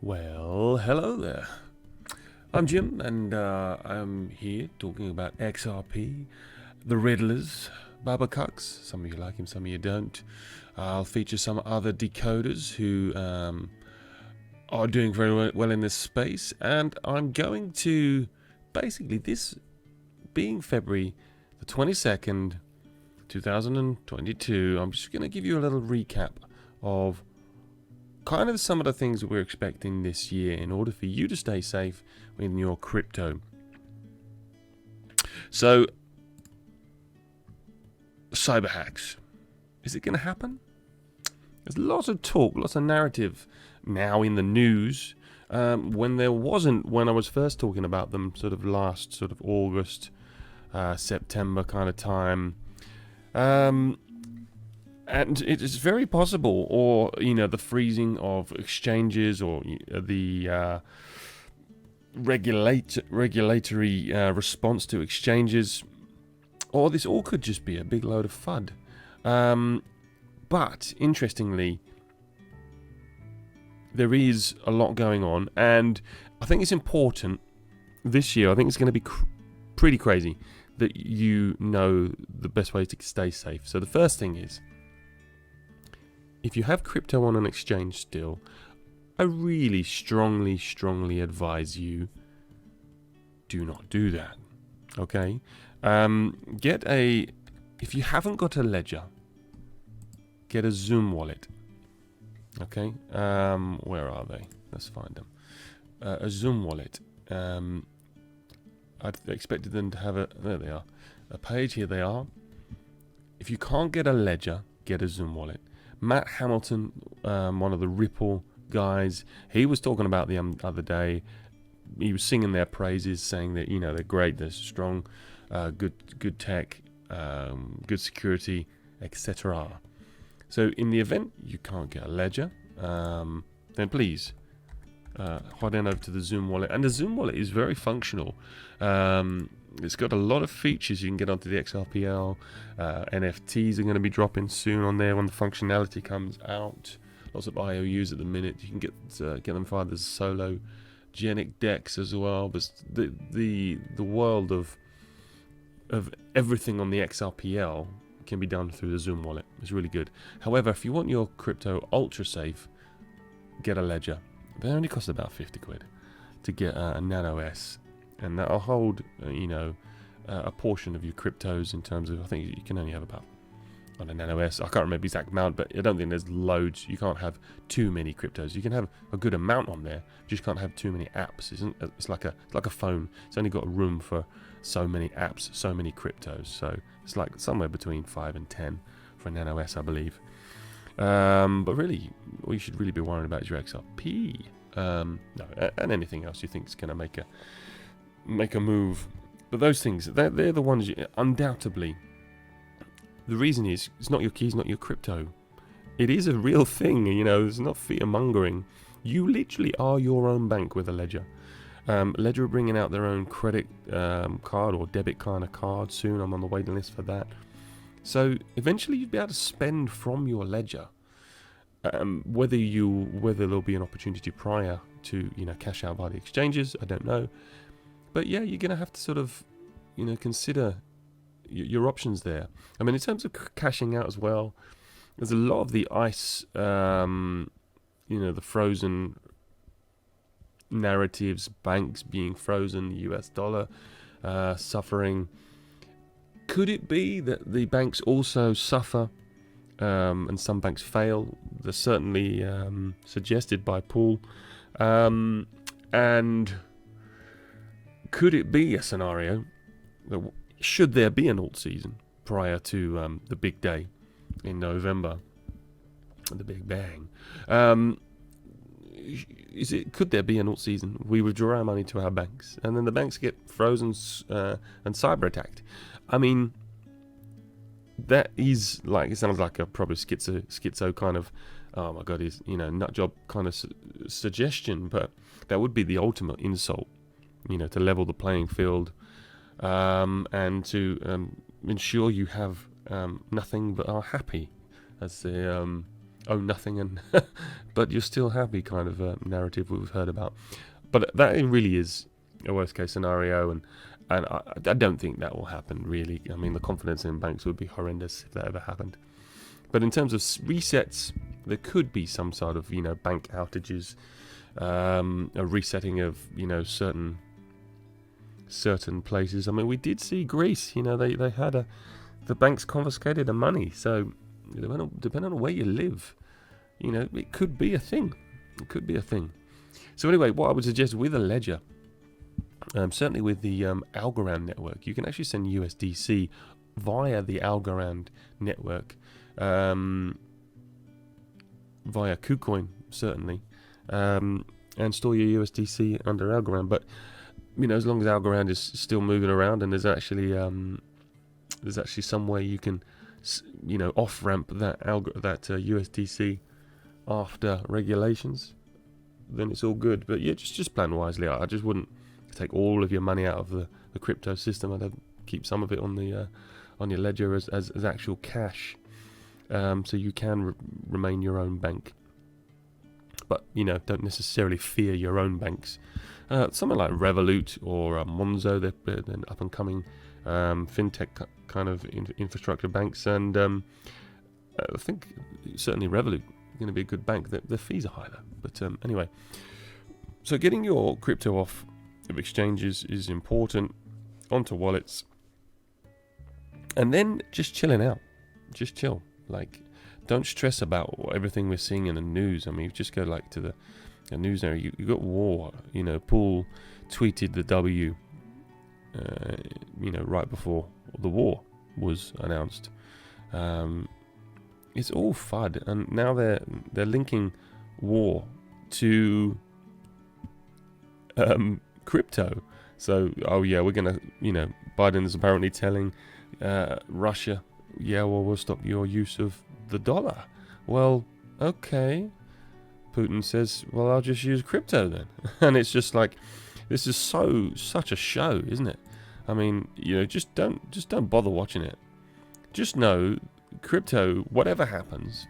Well, hello there. I'm Jim, and I'm here talking about XRP, the Riddlers, Baba Cucks. Some of you like him, some of you don't. I'll feature some other decoders who are doing very well in this space, and I'm going to, basically, this being February the 22nd, 2022, I'm just going to give you a little recap of kind of some of the things that we're expecting this year in order for you to stay safe in your crypto. So, cyber hacks. Is it going to happen? There's lots of talk, lots of narrative now in the news. When there wasn't, when I was first talking about them, sort of last sort of August, September kind of time. And it is very possible, or the freezing of exchanges, or the regulatory response to exchanges, or this all could just be a big load of FUD. But interestingly, there is a lot going on, and I think it's important this year. I think it's going to be pretty crazy that you know the best way to stay safe. So the first thing is, if you have crypto on an exchange still, I really strongly advise you do not do that. Okay? If you haven't got a ledger, get a Zoom wallet. Okay? Where are they? Let's find them. A Zoom wallet. I'd expected them to have there they are. A page, here they are. If you can't get a ledger, get a Zoom wallet. Matt Hamilton, one of the Ripple guys, he was talking about the other day. He was singing their praises, saying that they're great, they're strong, good tech, good security, etc. So in the event you can't get a ledger, then please head on over to the Zoom wallet. And the Zoom wallet is very functional. It's got a lot of features. You can get onto the XRPL. NFTs are going to be dropping soon on there when the functionality comes out. Lots of IOUs at the minute. You can get them via the solo genic decks as well. But the world of everything on the XRPL can be done through the Zoom wallet. It's really good. However, if you want your crypto ultra safe, get a ledger. They only cost about 50 quid to get a Nano S. And that'll hold, a portion of your cryptos in terms of, I think you can only have about, on a Nano S, I can't remember the exact amount, but I don't think there's loads. You can't have too many cryptos. You can have a good amount on there, you just can't have too many apps. It's like a phone. It's only got room for so many apps, so many cryptos. So it's like somewhere between 5 and 10 for a Nano S, I believe. But really, what you should really be worrying about is your XRP. No, and anything else you think is going to make a move. But those things, they're the ones undoubtedly. The reason is, it's not your keys, not your crypto. It is a real thing, it's not fear mongering. You literally are your own bank with a ledger. Ledger are bringing out their own credit card or debit kind of card soon. I'm on the waiting list for that. So eventually you'd be able to spend from your ledger. Whether there'll be an opportunity prior to cash out by the exchanges, I don't know. But yeah, you're going to have to sort of, consider your options there. I mean, in terms of cashing out as well, there's a lot of the ICE, the frozen narratives, banks being frozen, the US dollar suffering. Could it be that the banks also suffer and some banks fail? They're certainly suggested by Paul. And could it be a scenario that should there be an alt season prior to the big day in November, the Big Bang? Could there be an alt season? We withdraw our money to our banks, and then the banks get frozen and cyber attacked. I mean, that is like, it sounds like a probably schizo kind of, oh my god, is nut job kind of suggestion, but that would be the ultimate insult. To level the playing field, and to ensure you have nothing but are happy, as the own nothing, and but you're still happy kind of narrative we've heard about. But that really is a worst case scenario, and I don't think that will happen really. I mean, the confidence in banks would be horrendous if that ever happened. But in terms of resets, there could be some sort of, bank outages, a resetting of, certain places. I mean, we did see Greece, they had the banks confiscated the money. So depending on where you live, it could be a thing. It could be a thing. So anyway, what I would suggest with a ledger, certainly with the Algorand network, you can actually send USDC via the Algorand network, via KuCoin certainly, and store your USDC under Algorand. But as long as Algorand is still moving around, and there's actually some way you can off ramp that USDC after regulations, then it's all good. But yeah, just plan wisely. I just wouldn't take all of your money out of the crypto system. I'd keep some of it on your ledger as actual cash, so you can remain your own bank. But don't necessarily fear your own banks. Something like Revolut or Monzo, they're an up and coming fintech kind of infrastructure banks, and I think certainly Revolut is going to be a good bank. The fees are high though. But anyway, so getting your crypto off of exchanges is important, onto wallets, and then just chilling out. Just chill. Don't stress about everything we're seeing in the news. I mean, just go to the news now. You got war. Paul tweeted the W. Right before the war was announced. It's all FUD, and now they're linking war to crypto. So, we're gonna, Biden is apparently telling Russia, we'll stop your use of the dollar. Well, okay. Putin says, well, I'll just use crypto then. And it's just like, this is such a show, isn't it? I mean, just don't bother watching it. Just know, crypto, whatever happens,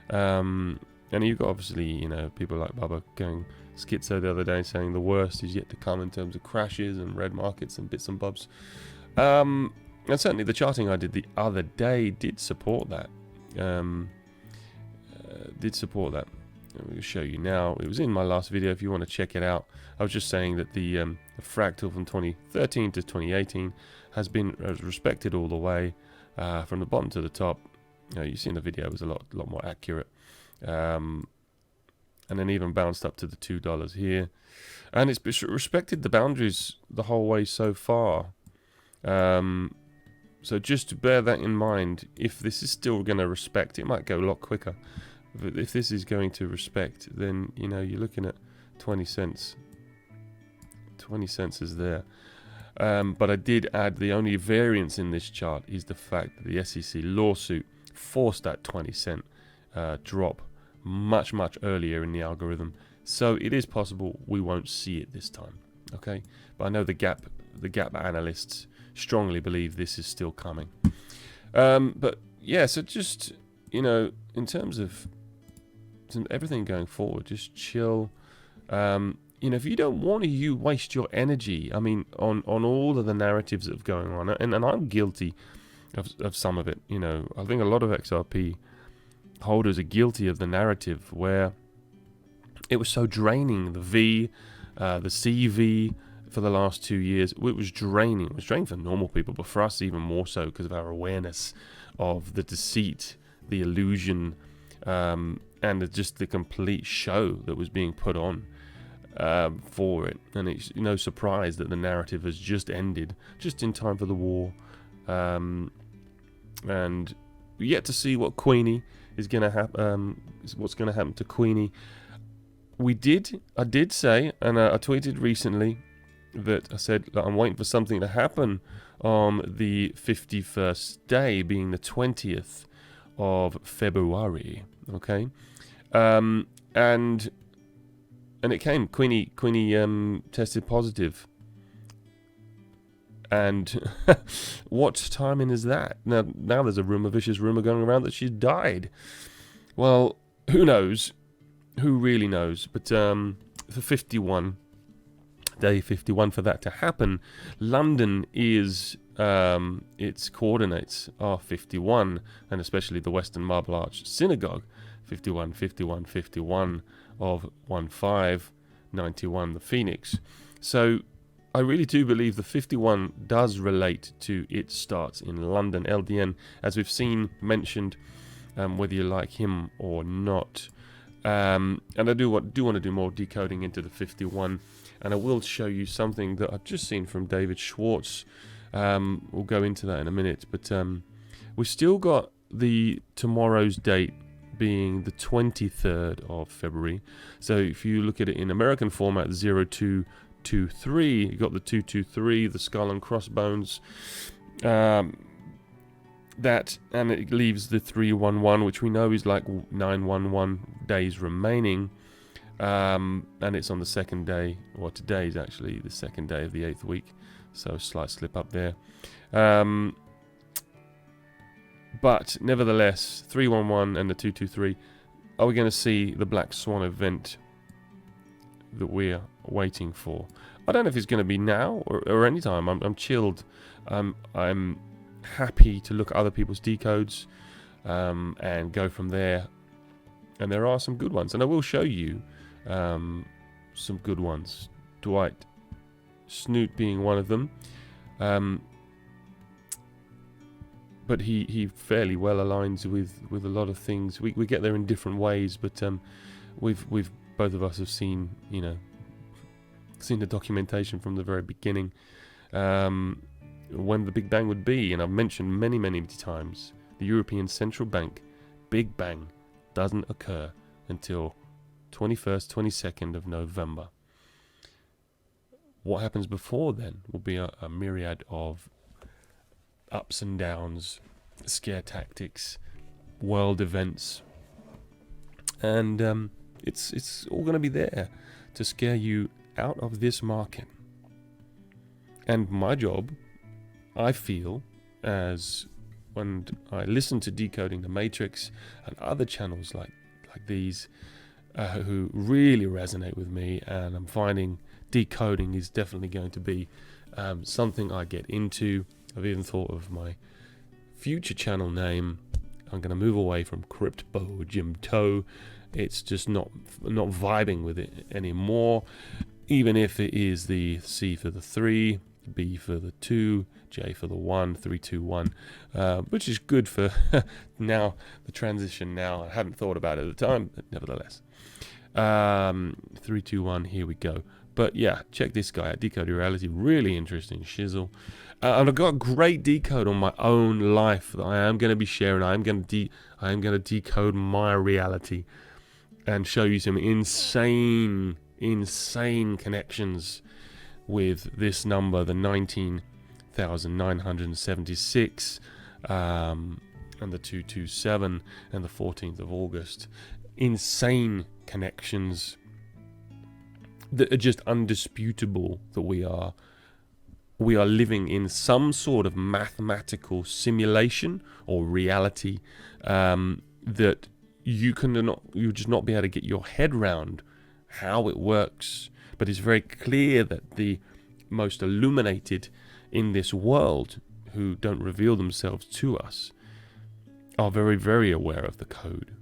and you've got obviously, people like Bubba going schizo the other day saying the worst is yet to come in terms of crashes and red markets and bits and bobs. And certainly the charting I did the other day did support that. I'm going to show you now. It was in my last video if you want to check it out. I was just saying that the fractal from 2013 to 2018 has been respected all the way, from the bottom to the top. You see in the video it was a lot more accurate, and then even bounced up to the $2 here, and it's respected the boundaries the whole way so far. So just to bear that in mind. If this is still going to respect, it might go a lot quicker. But if this is going to respect, then you're looking at 20 cents. 20 cents is there. But I did add the only variance in this chart is the fact that the SEC lawsuit forced that 20 cent drop much earlier in the algorithm. So it is possible we won't see it this time. Okay, but I know the gap analysts strongly believe this is still coming. But yeah, so just in terms of everything going forward, just chill. If you don't want to waste your energy, I mean, on all of the narratives that are going on, and I'm guilty of some of it. I think a lot of XRP holders are guilty of the narrative where it was so draining. The V, the CV for the last 2 years, it was draining. It was draining for normal people, but for us even more so because of our awareness of the deceit, the illusion, and just the complete show that was being put on for it. And it's no surprise that the narrative has just ended, just in time for the war. And yet to see what Queenie is going to happen. What's going to happen to Queenie? I did say, and I tweeted recently that I said that I'm waiting for something to happen on the 51st day, being the 20th of February. Okay, and it came. Queenie tested positive. And what timing is that? Now there's a vicious rumor going around that she died. Well, who knows? Who really knows? But for 51, day 51, for that to happen, London is its coordinates are 51, and especially the Western Marble Arch Synagogue, 51, 51, 51 of 1591, the Phoenix. So I really do believe the 51 does relate to its starts in London. LDN, as we've seen mentioned, whether you like him or not. And I do want to do more decoding into the 51, and I will show you something that I've just seen from David Schwartz. We'll go into that in a minute, but we've still got the tomorrow's date being the 23rd of February. So if you look at it in American format, 0223, you got the 223, the skull and crossbones. That, and it leaves the 311, which we know is like 911 days remaining, and it's on the second day, or today is actually the second day of the 8th week, so slight slip up there. But nevertheless, 311 and the 223, are we going to see the Black Swan event that we're waiting for? I don't know if it's going to be now or any time. I'm chilled. I'm happy to look at other people's decodes and go from there. And there are some good ones, and I will show you some good ones. Dwight Snoot being one of them. But he fairly well aligns with a lot of things. We get there in different ways, but we've both of us have seen the documentation from the very beginning, when the Big Bang would be. And I've mentioned many times, the European Central Bank Big Bang doesn't occur until 21st, 22nd of November. What happens before then will be a myriad of ups and downs, scare tactics, world events, and it's all going to be there to scare you out of this market. And my job, I feel, as when I listen to Decoding the Matrix and other channels like these, who really resonate with me, and I'm finding decoding is definitely going to be something I get into. I've even thought of my future channel name. I'm going to move away from Crypto Jim Toe. It's just not vibing with it anymore. Even if it is the C for the 3, B for the 2, J for the 1, 3, 2, 1, which is good for now, the transition now. I hadn't thought about it at the time, but nevertheless. 3, 2, 1, here we go. But yeah, check this guy out, Decode Reality, really interesting shizzle. And I've got a great decode on my own life that I am going to be sharing. I am going to decode my reality and show you some insane connections with this number, the 19,976, and the 227 and the 14th of August. Insane connections that are just undisputable, that we are living in some sort of mathematical simulation or reality that you just not be able to get your head around how it works. But it's very clear that the most illuminated in this world, who don't reveal themselves to us, are very, very aware of the code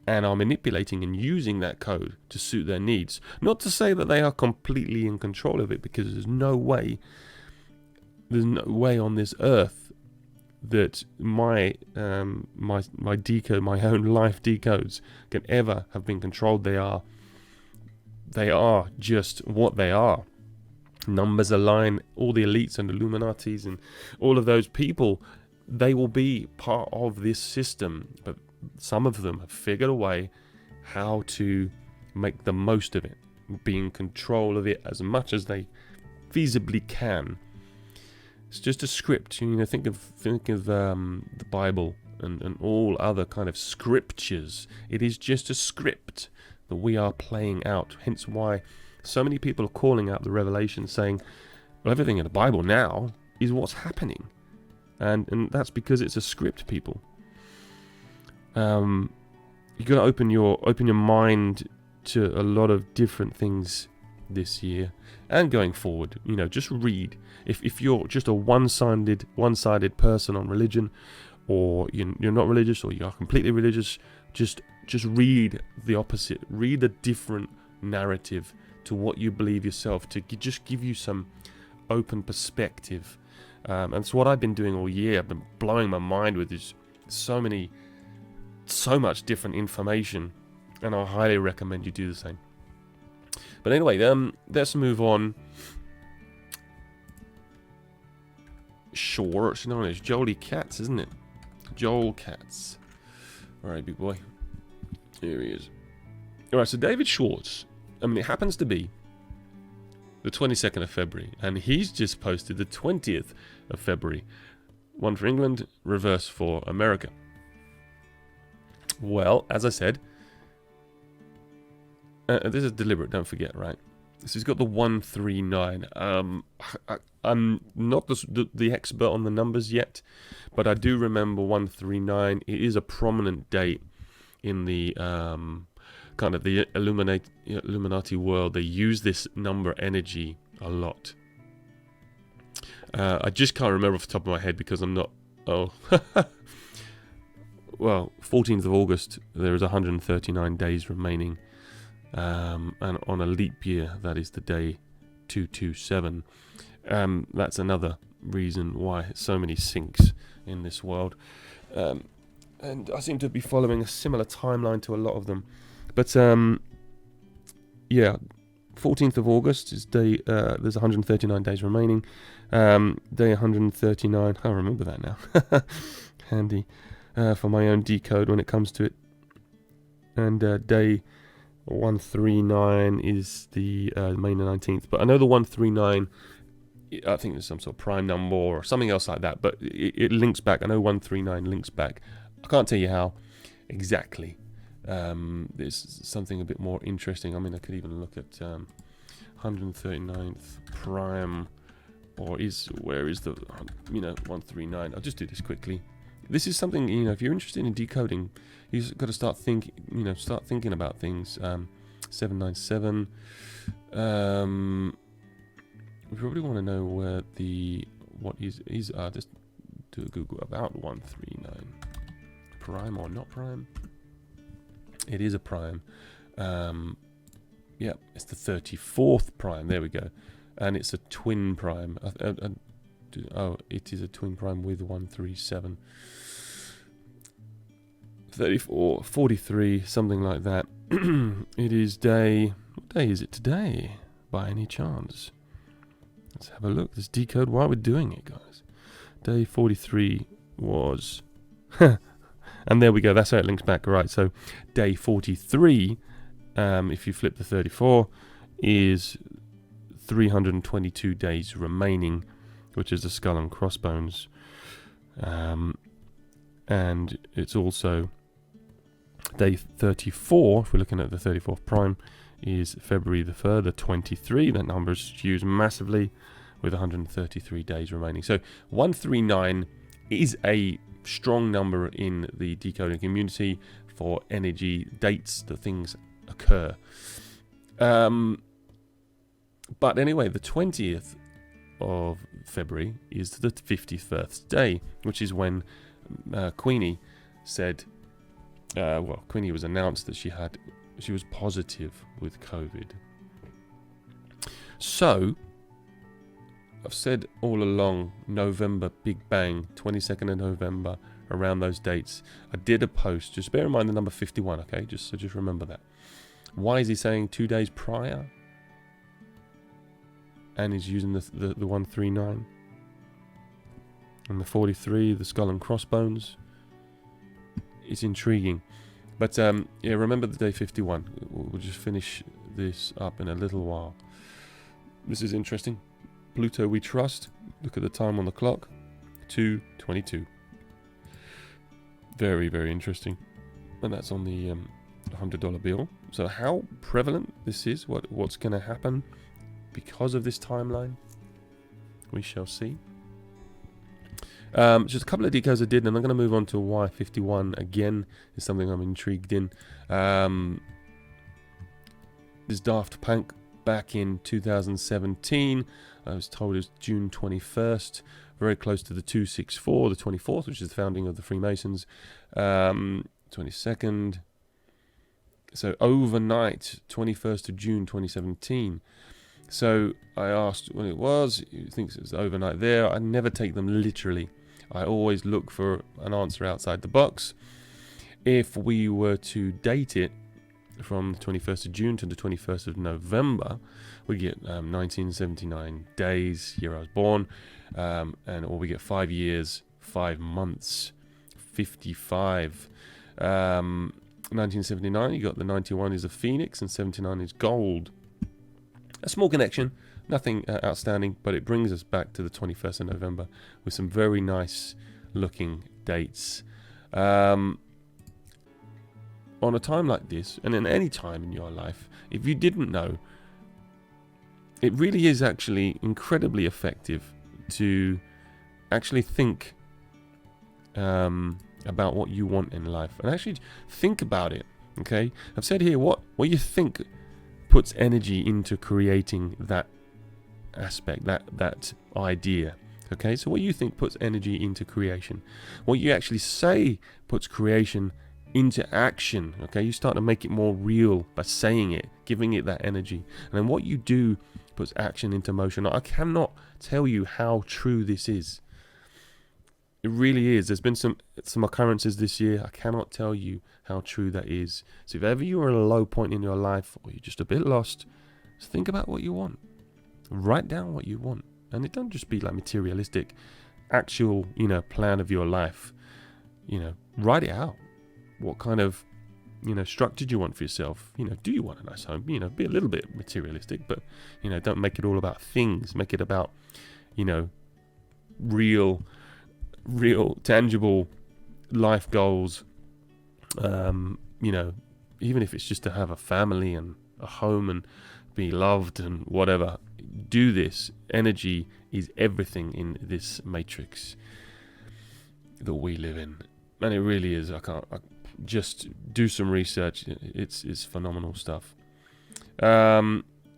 and are manipulating and using that code to suit their needs. Not to say that they are completely in control of it, because there's no way on this earth that my decode, my own life decodes, can ever have been controlled. They are just what they are. Numbers align. All the elites and Illuminatis and all of those people, they will be part of this system. But some of them have figured a way how to make the most of it, be in control of it as much as they feasibly can. It's just a script. Think of the Bible and all other kind of scriptures. It is just a script that we are playing out. Hence why so many people are calling out the revelation, saying, well, everything in the Bible now is what's happening. And that's because it's a script, people. you're gonna open your mind to a lot of different things this year and going forward. You know, just read. If you're just a one-sided person on religion, or you're not religious, or you are completely religious, just read the opposite. Read a different narrative to what you believe yourself, to just give you some open perspective. And it's what I've been doing all year. I've been blowing my mind with this, so much different information, and I highly recommend you do the same. But anyway, let's move on. Sure, it's known as Jolie Katz, isn't it? Joel Katz. Alright, big boy. Here he is. Alright, so David Schwartz. I mean, it happens to be the 22nd of February, and he's just posted the 20th of February. One for England, reverse for America. Well, as I said, this is deliberate, don't forget, right? So he's got the 139. I'm not the expert on the numbers yet, but I do remember 139. It is a prominent date in the kind of the Illuminati world. They use this number energy a lot. I just can't remember off the top of my head because I'm not... Oh. Well, 14th of August, there is 139 days remaining. And on a leap year, that is the day 227. That's another reason why so many syncs in this world. And I seem to be following a similar timeline to a lot of them. But yeah, 14th of August is day, there's 139 days remaining. Day 139, I remember that now. Handy for my own decode when it comes to it. And day 139 is the May the 19th. But I know the 139, I think there's some sort of prime number or something else like that. But it links back. I know 139 links back. I can't tell you how exactly. There's something a bit more interesting. I mean, I could even look at 139th prime, or where is the 139? I'll just do this quickly. This is something, if you're interested in decoding, you've got to start thinking about things. 797. We probably want to know where what is just do a Google about 139. Prime or not prime? It is a prime. Yeah, it's the 34th prime. There we go. And it's a twin prime. Oh, it is a twin prime with 137. 34, 43, something like that. It is day... What day is it today, by any chance? Let's have a look. Let's decode why we're doing it, guys. Day 43 was... And there we go. That's how it links back. Right, so day 43, if you flip the 34, is 322 days remaining, which is the skull and crossbones. And it's also day 34, if we're looking at the 34th prime, is February the 3rd, the 23. That number is skewed massively with 133 days remaining. So 139 is a strong number in the decoding community for energy dates that things occur. But anyway, the 20th of February is the 51st day, which is when Queenie said, Queenie was announced that she was positive with COVID. So I've said all along, November, Big Bang, 22nd of November, around those dates. I did a post, just bear in mind the number 51, okay? Just remember that. Why is he saying 2 days prior? And he's using the 139. And the 43, the skull and crossbones. It's intriguing. But yeah, remember the day 51. We'll just finish this up in a little while. This is interesting. Pluto we trust. Look at the time on the clock. 2:22. Very, very interesting. And that's on the $100 bill. So how prevalent this is, what's going to happen because of this timeline, we shall see. Just a couple of decodes I did, and I'm going to move on to Y51 again. Is something I'm intrigued in. This Daft Punk back in 2017. I was told it was June 21st, very close to the 264, the 24th, which is the founding of the Freemasons. 22nd. So overnight, 21st of June 2017. So I asked when it was. He thinks it was overnight there. I never take them literally. I always look for an answer outside the box. If we were to date it from the 21st of June to the 21st of November, we get 1979 days, year I was born, or we get 5 years, 5 months, 55. 1979, you got the 91 is a phoenix and 79 is gold. A small connection, nothing outstanding, but it brings us back to the 21st of November with some very nice looking dates. On a time like this, and in any time in your life, if you didn't know, it really is actually incredibly effective to actually think about what you want in life, and actually think about it. Okay, I've said here what you think puts energy into creating that aspect, that idea. Okay, so what you think puts energy into creation. What you actually say puts creation into action. Okay, you start to make it more real by saying it, giving it that energy, and then what you do puts action into motion. I cannot tell you how true this is. It really is. There's been some occurrences this year. I cannot tell you how true that is. So if ever you're at a low point in your life, or you're just a bit lost, just think about what you want. Write down what you want, and it don't just be like materialistic, actual, plan of your life. Write it out. What kind of, structure do you want for yourself? Do you want a nice home? Be a little bit materialistic, but, don't make it all about things. Make it about, real, tangible life goals. Even if it's just to have a family and a home and be loved and whatever. Do this. Energy is everything in this matrix that we live in. And it really is. I just do some research. It's phenomenal stuff. A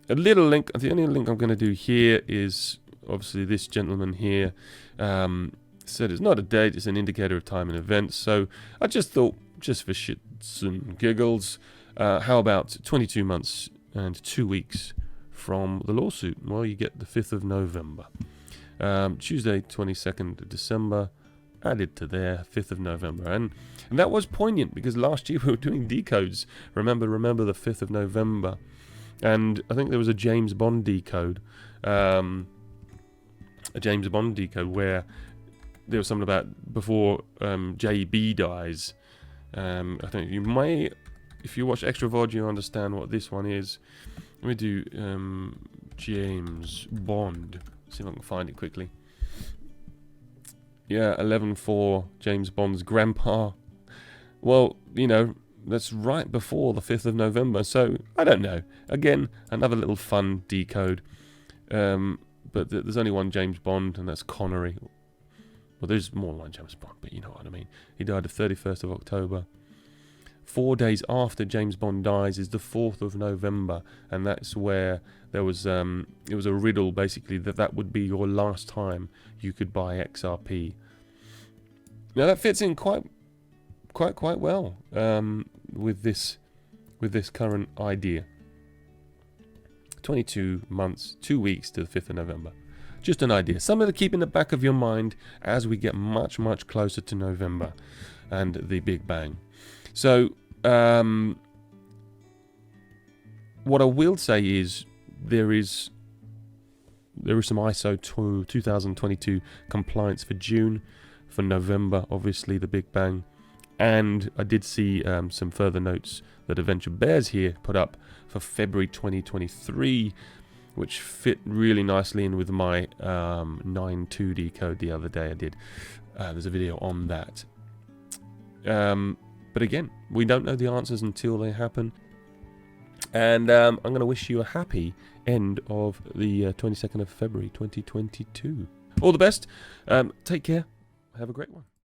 little link. The only link I'm going to do here is obviously this gentleman here said it's not a date, it's an indicator of time and events. So I just thought, just for shits and giggles, how about 22 months and 2 weeks from the lawsuit? Well, you get the 5th of November. Tuesday, 22nd of December, added to there, 5th of November. And that was poignant because last year we were doing decodes. Remember the 5th of November. And I think there was a James Bond decode. A James Bond decode where there was something about before JB dies. I think you may, if you watch Extra VOD, you understand what this one is. Let me do James Bond. See if I can find it quickly. Yeah, 11/4, James Bond's grandpa. Well, that's right before the 5th of November. So, I don't know. Again, another little fun decode. But there's only one James Bond, and that's Connery. Well, there's more than one James Bond, but you know what I mean. He died the 31st of October. 4 days after James Bond dies is the 4th of November, and that's where there was it was a riddle basically that would be your last time you could buy XRP. Now that fits in quite well with this current idea. 22 months, 2 weeks to the 5th of November. Just an idea, something to keep in the back of your mind as we get much closer to November and the Big Bang. So, what I will say is there is some ISO 2022 compliance for June, for November, obviously the Big Bang, and I did see some further notes that Adventure Bears here put up for February 2023, which fit really nicely in with my 9.2 decode the other day I did. There's a video on that. But again, we don't know the answers until they happen. And I'm going to wish you a happy end of the 22nd of February 2022. All the best. Take care. Have a great one.